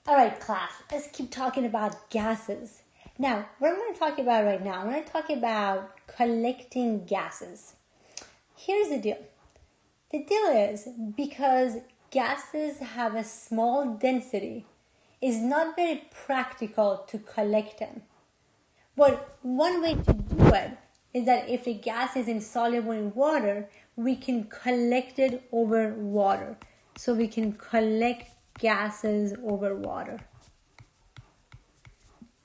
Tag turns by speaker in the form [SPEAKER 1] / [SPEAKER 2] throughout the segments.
[SPEAKER 1] All right, class, let's keep talking about gases. Now, what I'm going to talk about right now, I'm going to talk about collecting gases. Here's the deal. The deal is because gases have a small density, it's not very practical to collect them. But one way to do it is that if a gas is insoluble in water, we can collect it over water. So we can collect gases over water.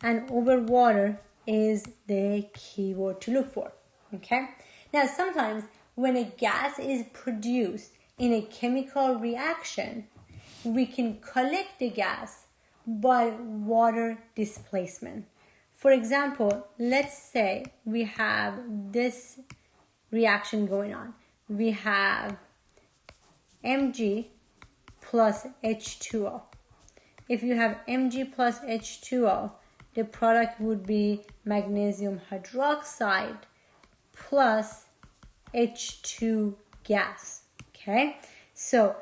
[SPEAKER 1] And over water is the key word to look for. Okay? Now, sometimes when a gas is produced in a chemical reaction, we can collect the gas by water displacement. For example, let's say we have this reaction going on. We have Mg plus H2O. If you have Mg plus H2O, the product would be magnesium hydroxide plus H2 gas. Okay? So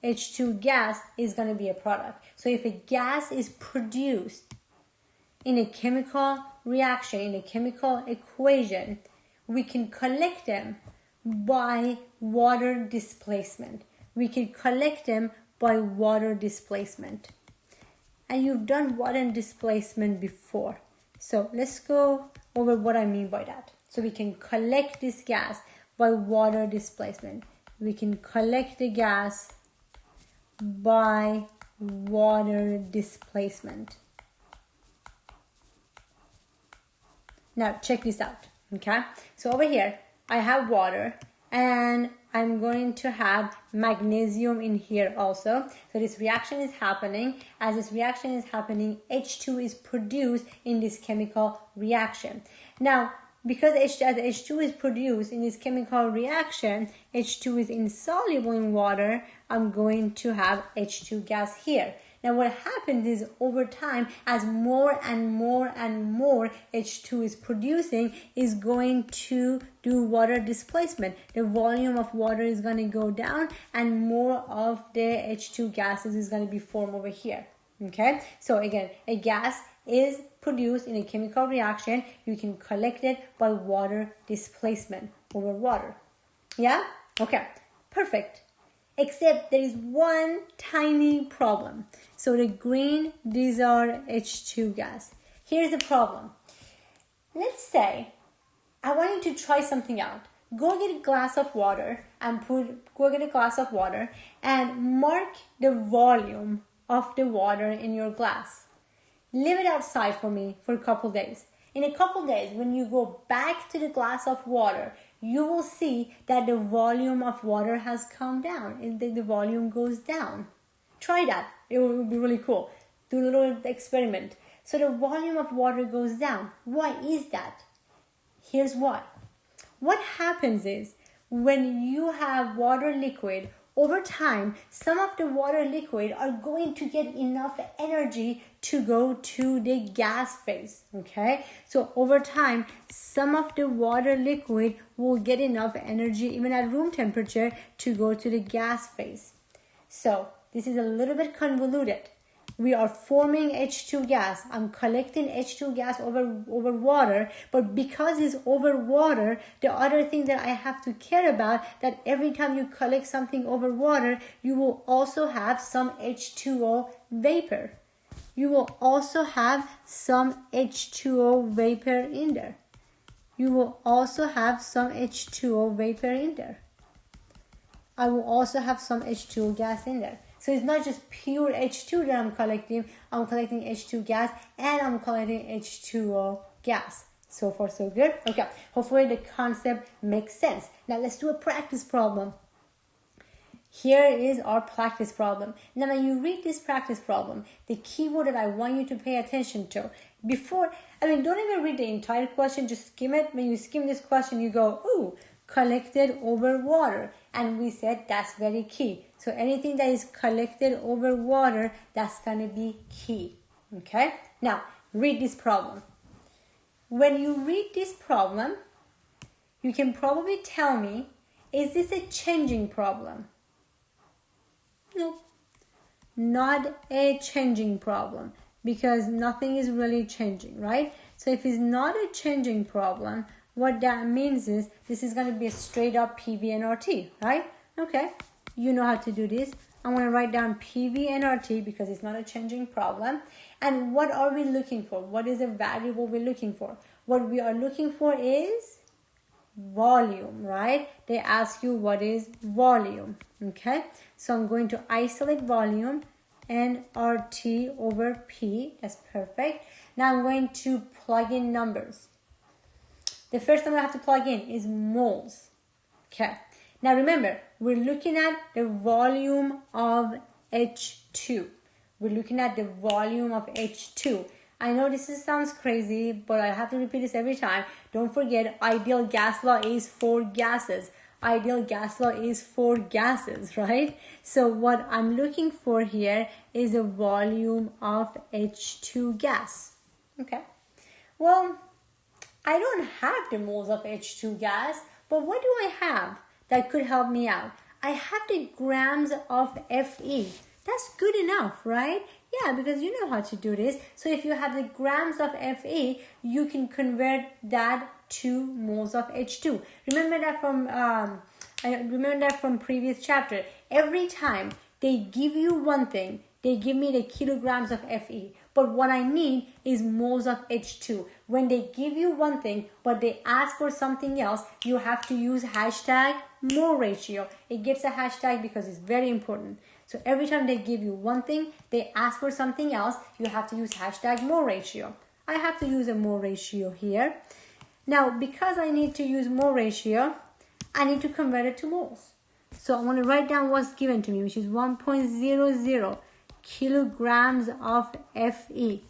[SPEAKER 1] H2 gas is going to be a product. So if a gas is produced in a chemical reaction, in a chemical equation, we can collect them by water displacement. We can collect them by water displacement. And you've done water displacement before. So let's go over what I mean by that. So we can collect this gas by water displacement. We can collect the gas by water displacement. Now check this out, okay? So over here, I have water and I'm going to have magnesium in here also. So this reaction is happening. As this reaction is happening, H2 is produced in this chemical reaction. Now, because H2 is produced in this chemical reaction, H2 is insoluble in water, I'm going to have H2 gas here. Now what happens is over time, as more and more and more H2 is producing, is going to do water displacement. The volume of water is going to go down and more of the H2 gases is going to be formed over here. Okay, so again, a gas is produced in a chemical reaction. You can collect it by water displacement over water. Yeah? Okay, perfect. Except there is one tiny problem. So the green, these are H2 gas. Here's the problem. Let's say I want you to try something out. Go get a glass of water and mark the volume of the water in your glass. Leave it outside for me for a couple days. In a couple days, when you go back to the glass of water, you will see that the volume of water has come down. The volume goes down. Try that. It will be really cool. Do a little experiment. So the volume of water goes down. Why is that? Here's why. What happens is when you have water liquid, over time, some of the water liquid are going to get enough energy to go to the gas phase, okay? So over time, some of the water liquid will get enough energy, even at room temperature, to go to the gas phase. So this is a little bit convoluted. We are forming H2 gas. I'm collecting H2 gas over water, but because it's over water, the other thing that I have to care about, that every time you collect something over water, you will also have some H2O vapor. You will also have some H2O vapor in there. You will also have some H2O vapor in there. I will also have some H2O gas in there. So it's not just pure H2 that I'm collecting H2 gas and I'm collecting H2O gas. So far, so good. Okay, hopefully the concept makes sense. Now let's do a practice problem. Here is our practice problem. Now when you read this practice problem, the keyword that I want you to pay attention to, don't even read the entire question, just skim it. When you skim this question, you go, ooh, collected over water. And we said that's very key. So anything that is collected over water, that's going to be key. Okay? Now, read this problem. When you read this problem, you can probably tell me, is this a changing problem? No. not a changing problem because nothing is really changing, right? So if it's not a changing problem, what that means is this is going to be a straight up PV and RT, right? Okay, you know how to do this. I'm going to write down PV and RT because it's not a changing problem. And what are we looking for? What is the variable we're looking for? What we are looking for is volume, right? They ask you what is volume, okay? So I'm going to isolate volume and RT over P. That's perfect. Now I'm going to plug in numbers. The first thing I have to plug in is moles. Okay. Now remember, we're looking at the volume of H2. We're looking at the volume of H2. I know this sounds crazy, but I have to repeat this every time. Don't forget, ideal gas law is for gases. Ideal gas law is for gases, right? So what I'm looking for here is the volume of H2 gas. Okay. Well, I don't have the moles of H2 gas, but what do I have that could help me out? I have the grams of Fe. That's good enough, right? Yeah, because you know how to do this. So if you have the grams of Fe, you can convert that to moles of H2. Remember that from previous chapter. Every time they give you one thing, they give me the kilograms of Fe. But what I need is moles of H2. When they give you one thing, but they ask for something else, you have to use hashtag mole ratio. It gets a hashtag because it's very important. So every time they give you one thing, they ask for something else, you have to use hashtag mole ratio. I have to use a mole ratio here. Now, because I need to use mole ratio, I need to convert it to moles. So I'm going to write down what's given to me, which is 1.00 kilograms of Fe.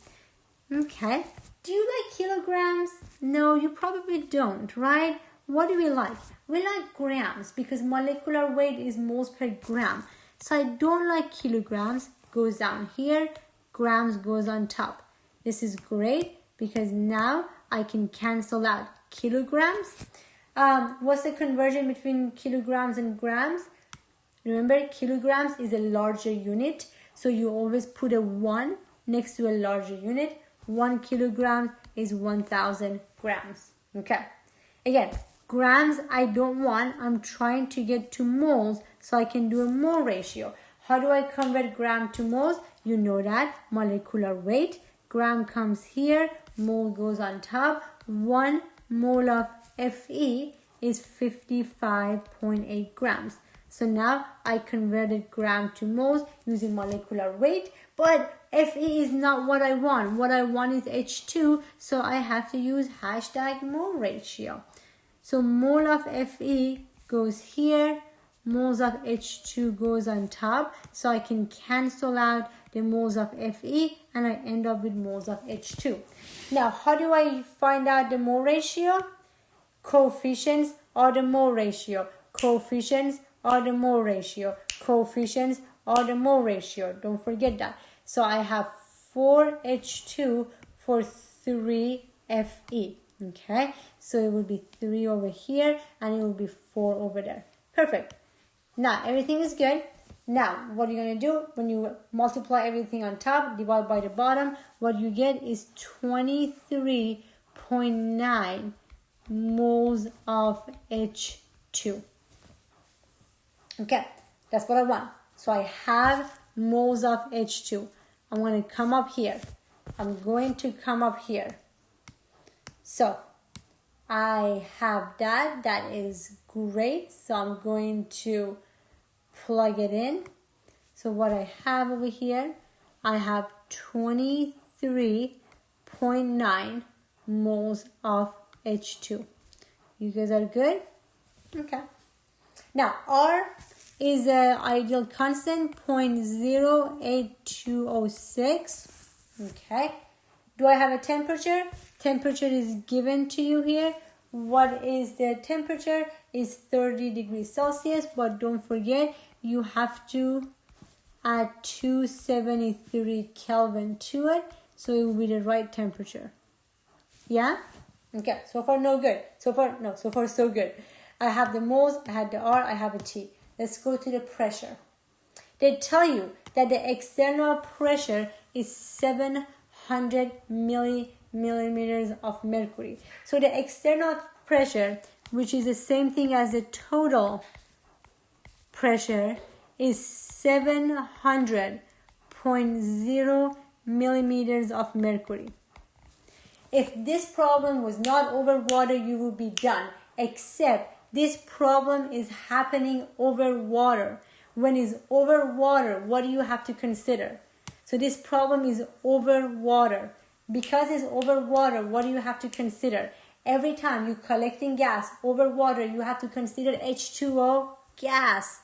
[SPEAKER 1] Okay. Do you like kilograms? No, you probably don't, right? What do we like? We like grams because molecular weight is moles per gram. So I don't like kilograms. Goes down here. Grams goes on top. This is great because now I can cancel out kilograms. What's the conversion between kilograms and grams? Remember, kilograms is a larger unit. So you always put a 1 next to a larger unit. 1 kilogram is 1,000 grams. Okay. Again, grams I don't want. I'm trying to get to moles so I can do a mole ratio. How do I convert gram to moles? You know that. Molecular weight. Gram comes here. Mole goes on top. 1 mole of Fe is 55.8 grams. So now I converted gram to moles using molecular weight, but Fe is not what I want. What I want is H2, so I have to use hashtag mole ratio. So mole of Fe goes here, moles of H2 goes on top, so I can cancel out the moles of Fe and I end up with moles of H2. Now, how do I find out the mole ratio? Coefficients or the mole ratio. Coefficients or the mole ratio. Coefficients or the mole ratio. Don't forget that. So I have 4H2 for 3 Fe. Okay, so it will be 3 over here and it will be 4 over there. Perfect. Now everything is good. Now what you're going to do when you multiply everything on top, divide by the bottom, what you get is 23.9 moles of H2. Okay, that's what I want. So I have moles of H2. I'm going to come up here. So I have that. That is great. So I'm going to plug it in. So what I have over here, I have 23.9 moles of H2. You guys are good? Okay. Now, R is an ideal constant, 0.08206. Okay. Do I have a temperature? Temperature is given to you here. What is the temperature? Is 30 degrees Celsius, but don't forget you have to add 273 Kelvin to it, so it will be the right temperature. Yeah? Okay, so far no good. So far so good. I have the moles, I had the R, I have a T. Let's go to the pressure. they tell you that the external pressure is 700 millimeters of mercury. So the external pressure, which is the same thing as the total pressure, is 700.0 millimeters of mercury. If this problem was not over water, you would be done. Except this problem is happening over water. When it's over water, what do you have to consider? So this problem is over water. Because it's over water, what do you have to consider? Every time you're collecting gas over water, you have to consider H2O gas.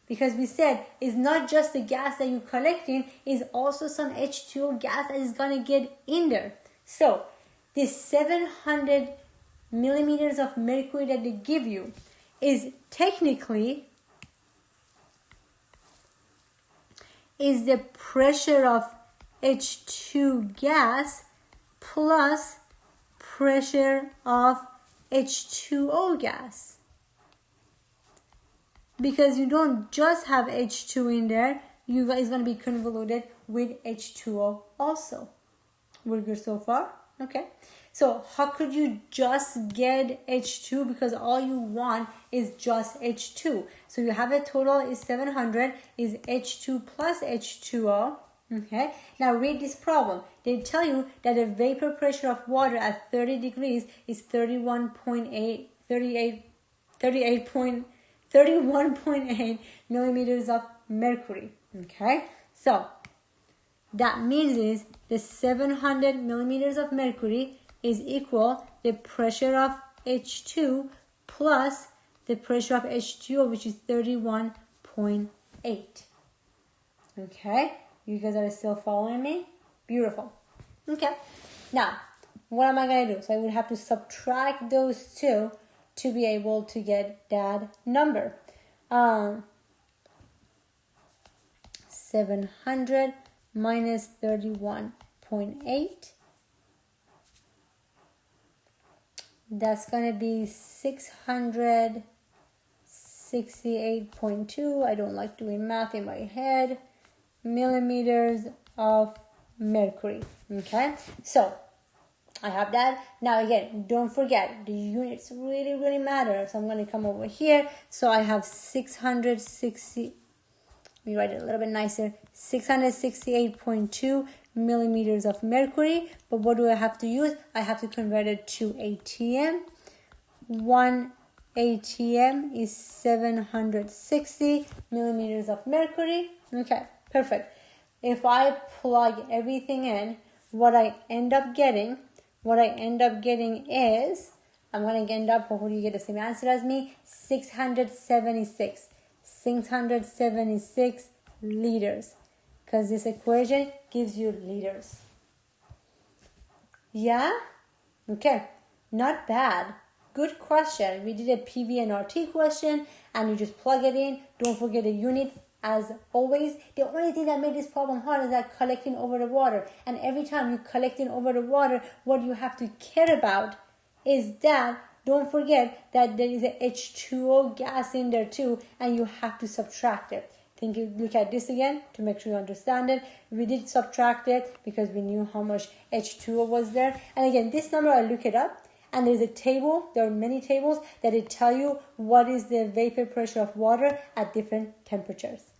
[SPEAKER 1] Because we said it's not just the gas that you're collecting, it's also some H2O gas that is going to get in there. So this 700 millimeters of mercury that they give you is technically is the pressure of H2 gas plus pressure of H2O gas. Because you don't just have H2 in there, you guys going to be convoluted with H2O also. We're good so far? Okay. So how could you just get H2? Because all you want is just H2. So you have a total is 700 is H2 plus H2O. Okay. Now read this problem. They tell you that the vapor pressure of water at 30 degrees is 31.8 millimeters of mercury. Okay. So that means is the 700 millimeters of mercury is equal the pressure of H2 plus the pressure of H2O, which is 31.8. Okay, you guys are still following me? Beautiful. Okay, now what am I going to do? So I would have to subtract those two to be able to get that number. 700 minus 31.8. That's going to be 668.2. I don't like doing math in my head. Millimeters of mercury. Okay, so I have that. Now again, don't forget the units really matter. So I'm going to come over here. So I have 660. Let me write it a little bit nicer. 668.2 millimeters of mercury. But what do I have to use? I have to convert it to ATM. 1 ATM is 760 millimeters of mercury. Okay, perfect. If I plug everything in, what I end up getting is, I'm going to end up, hopefully you get the same answer as me, 676 liters. Because this equation gives you liters. Yeah? Okay. Not bad. Good question. We did a PV and RT question and you just plug it in. Don't forget the units as always. The only thing that made this problem hard is that collecting over the water. And every time you're collecting over the water, what you have to care about is that don't forget that there is a H2O gas in there too and you have to subtract it. Look at this again to make sure you understand it. We did subtract it because we knew how much H2O was there. And again, this number, I look it up. And there's a table, there are many tables that will tell you what is the vapor pressure of water at different temperatures.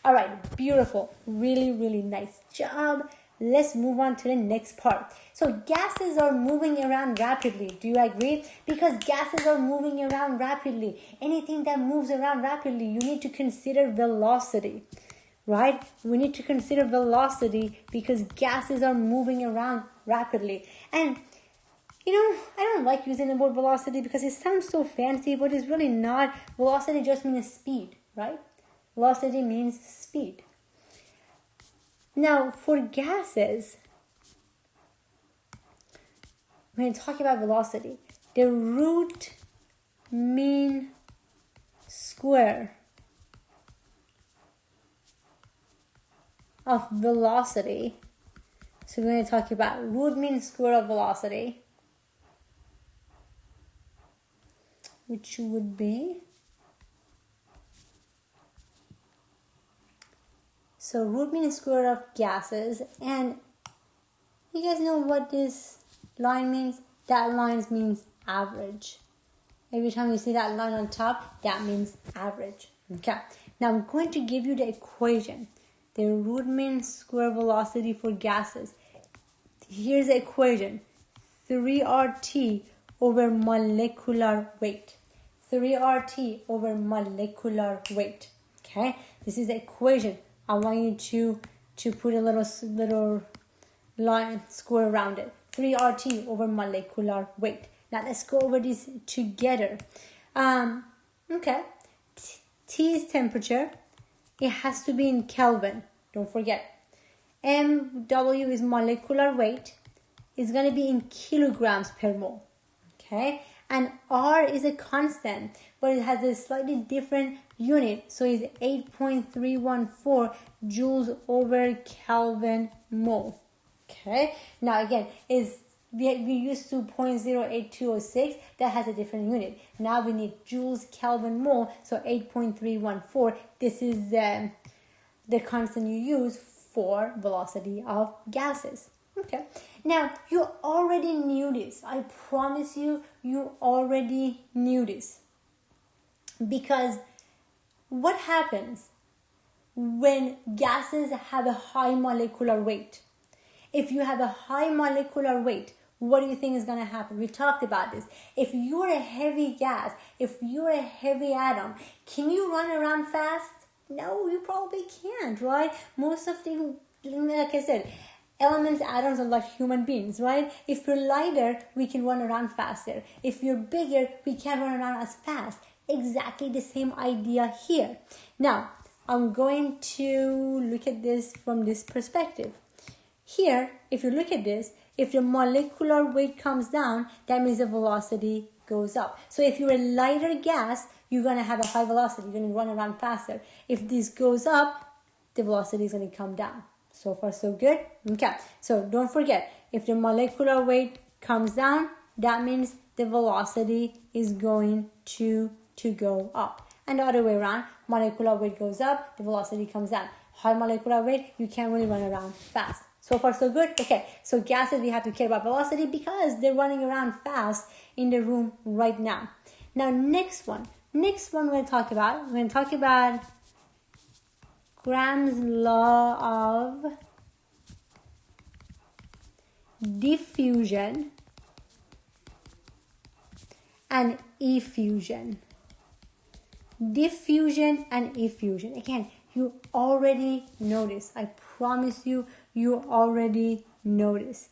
[SPEAKER 1] All right, beautiful. Really nice job. Let's move on to the next part. So gases are moving around rapidly. Do you agree? Because gases are moving around rapidly. Anything that moves around rapidly, you need to consider velocity, right? We need to consider velocity because gases are moving around rapidly. And you know, I don't like using the word velocity because it sounds so fancy, but it's really not. Velocity just means speed, right? Velocity means speed. Now, for gases, when talking about velocity, the root mean square of velocity. So we're going to talk about root mean square of velocity, which would be So root mean square of gases, and you guys know what this line means? That line means average. Every time you see that line on top, that means average. Okay. Now I'm going to give you the equation. The root mean square velocity for gases. Here's the equation. 3RT over molecular weight. 3RT over molecular weight. Okay. This is the equation. I want you to put a little line square around it. 3RT over molecular weight. Now let's go over this together. Okay. T is temperature. It has to be in Kelvin. Don't forget. MW is molecular weight. It's going to be in kilograms per mole. Okay. And R is a constant, but it has a slightly different unit. So it's 8.314 joules over Kelvin mole. Okay. Now again, we used to 0.08206. That has a different unit. Now we need joules Kelvin mole. So 8.314. This is the constant you use for velocity of gases. Okay. Now, you already knew this. I promise you already knew this. Because what happens when gases have a high molecular weight? If you have a high molecular weight, what do you think is going to happen? We talked about this. If you're a heavy gas, if you're a heavy atom, can you run around fast? No, you probably can't, right? Most of the, like I said, elements, atoms are like human beings, right? If you're lighter, we can run around faster. If you're bigger, we can't run around as fast. Exactly the same idea here. Now, I'm going to look at this from this perspective. Here, if you look at this, if the molecular weight comes down, that means the velocity goes up. So if you're a lighter gas, you're going to have a high velocity. You're going to run around faster. If this goes up, the velocity is going to come down. So far, so good. Okay. So don't forget, if the molecular weight comes down, that means the velocity is going to go up. And the other way around, molecular weight goes up, the velocity comes down. High molecular weight, you can't really run around fast. So far, so good. Okay. So gases, we have to care about velocity because they're running around fast in the room right now. Now, next one we're going to talk about. We're going to talk about Graham's law of diffusion and effusion. Diffusion and effusion. Again, you already know this. I promise you already know this.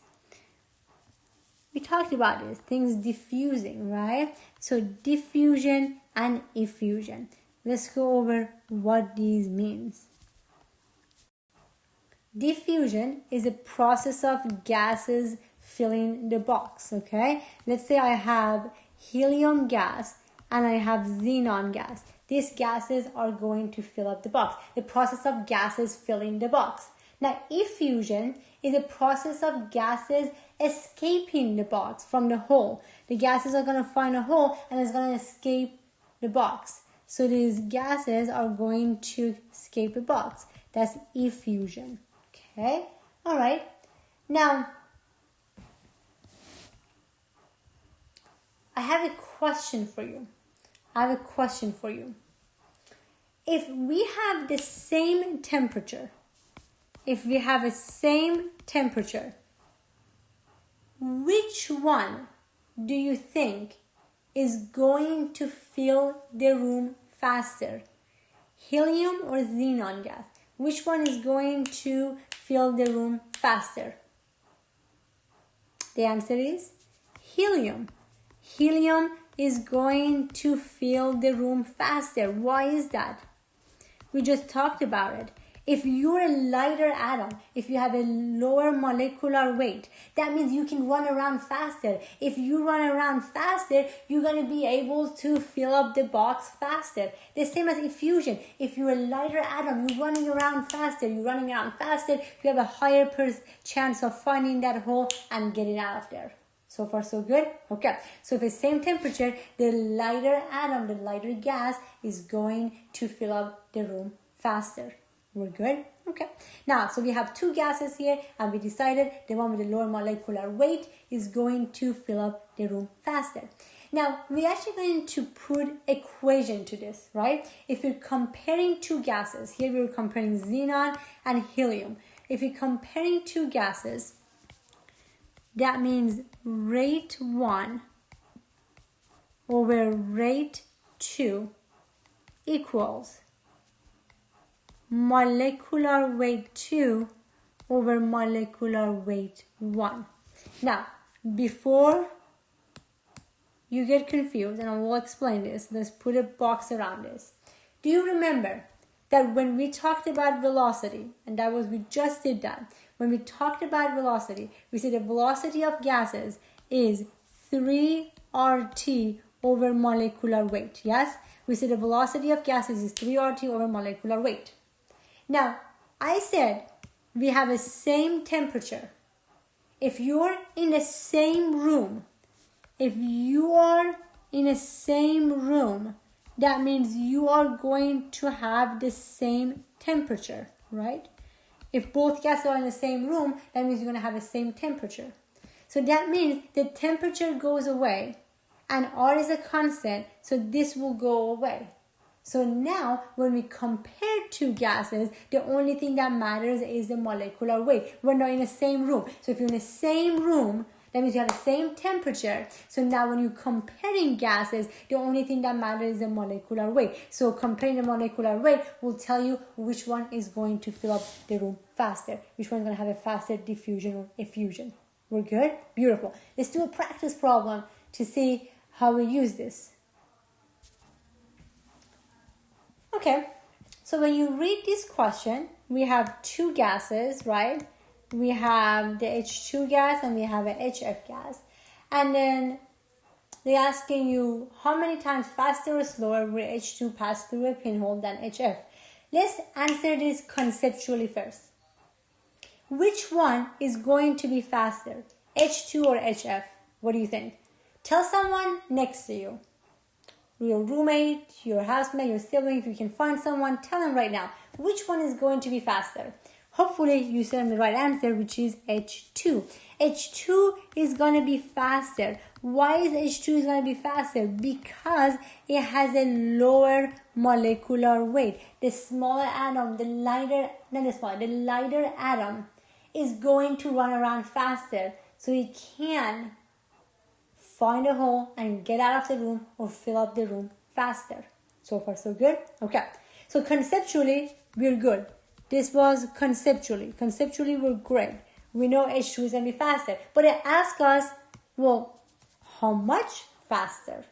[SPEAKER 1] We talked about this, things diffusing, right? So diffusion and effusion. Let's go over what these means. Diffusion is a process of gases filling the box, okay? Let's say I have helium gas and I have xenon gas. These gases are going to fill up the box. The process of gases filling the box. Now, effusion is a process of gases escaping the box from the hole. The gases are going to find a hole and it's going to escape the box. So these gases are going to escape the box. That's effusion. Okay? All right. Now, I have a question for you. If we have the same temperature, which one do you think is going to fill the room faster? Helium or xenon gas? Which one is going to fill the room faster? The answer is helium. Helium is going to fill the room faster. Why is that? We just talked about it. If you're a lighter atom, if you have a lower molecular weight, that means you can run around faster. If you run around faster, you're going to be able to fill up the box faster. The same as effusion. If you're a lighter atom, you're running around faster. You have a higher chance of finding that hole and getting out of there. So far, so good? Okay. So if it's same temperature, the lighter atom, the lighter gas is going to fill up the room faster. We're good? Okay. Now, so we have two gases here, and we decided the one with the lower molecular weight is going to fill up the room faster. Now, we're actually going to put equation to this, right? If you're comparing two gases, here we're comparing xenon and helium. If you're comparing two gases, that means rate 1 over rate 2 equals molecular weight 2 over molecular weight 1. Now, before you get confused, and I will explain this, let's put a box around this. Do you remember that when we talked about velocity, and that was, we just did that, when we talked about velocity, we said the velocity of gases is 3 RT over molecular weight. Yes? We said the velocity of gases is 3 RT over molecular weight. Now, I said we have the same temperature. If you're in the same room, that means you are going to have the same temperature, right? If both gases are in the same room, that means you're going to have the same temperature. So that means the temperature goes away and R is a constant, so this will go away. So now when we compare two gases, the only thing that matters is the molecular weight. We're not in the same room. So if you're in the same room, that means you have the same temperature. So now when you're comparing gases, the only thing that matters is the molecular weight. So comparing the molecular weight will tell you which one is going to fill up the room faster, which one is going to have a faster diffusion or effusion. We're good? Beautiful. Let's do a practice problem to see how we use this. Okay, so when you read this question, we have two gases, right? We have the H2 gas and we have a HF gas. And then they're asking you how many times faster or slower will H2 pass through a pinhole than HF. Let's answer this conceptually first. Which one is going to be faster, H2 or HF? What do you think? Tell someone next to you. Your roommate, your housemate, your sibling, if you can find someone, tell them right now, which one is going to be faster? Hopefully you said the right answer, which is H2. H2 is going to be faster. Why is H2 going to be faster? Because it has a lower molecular weight. The smaller atom, the lighter atom is going to run around faster. So it can find a hole and get out of the room or fill up the room faster. So far, so good? Okay. So conceptually, we're good. This was conceptually. Conceptually, we're great. We know H2 is going to be faster. But it asks us, well, how much faster?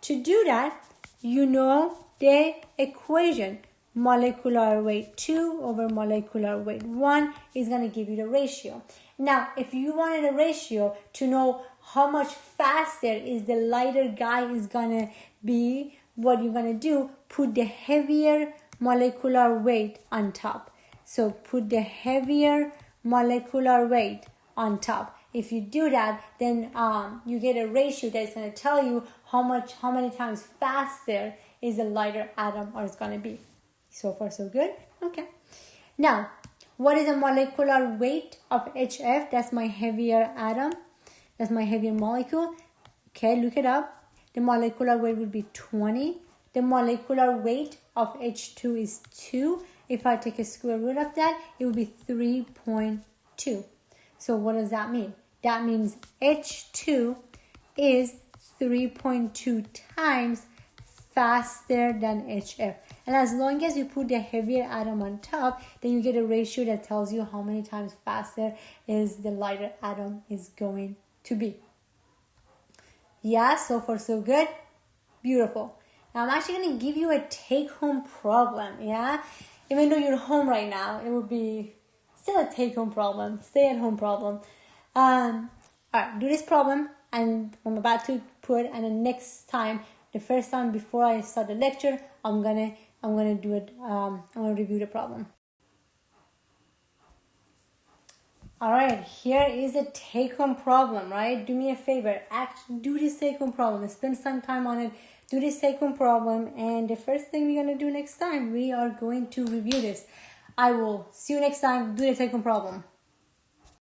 [SPEAKER 1] To do that, you know the equation. Molecular weight 2 over molecular weight 1 is going to give you the ratio. Now, if you wanted a ratio to know how much faster is the lighter guy is going to be, what you're going to do, put the heavier molecular weight on top. So put the heavier molecular weight on top. If you do that, then you get a ratio that's going to tell you how many times faster is the lighter atom or it's going to be. So far, so good? Okay. Now, what is the molecular weight of HF? That's my heavier atom. That's my heavier molecule. Okay, look it up. The molecular weight would be 20. The molecular weight of H2 is 2. If I take a square root of that, it would be 3.2. So what does that mean? That means H2 is 3.2 times faster than HF. And as long as you put the heavier atom on top, then you get a ratio that tells you how many times faster is the lighter atom is going to be. Yeah, so far so good. Beautiful. Now I'm actually going to give you a take-home problem, yeah? Even though you're home right now, it would be still a take-home problem, stay-at-home problem. Alright, do this problem, and I'm about to put, and the next time, the first time before I start the lecture, I'm gonna do it. I'm gonna review the problem. All right, here is a take-home problem. Right? Do me a favor. Do this take-home problem. Spend some time on it. Do this take-home problem, and the first thing we're gonna do next time, we are going to review this. I will see you next time. Do the second problem.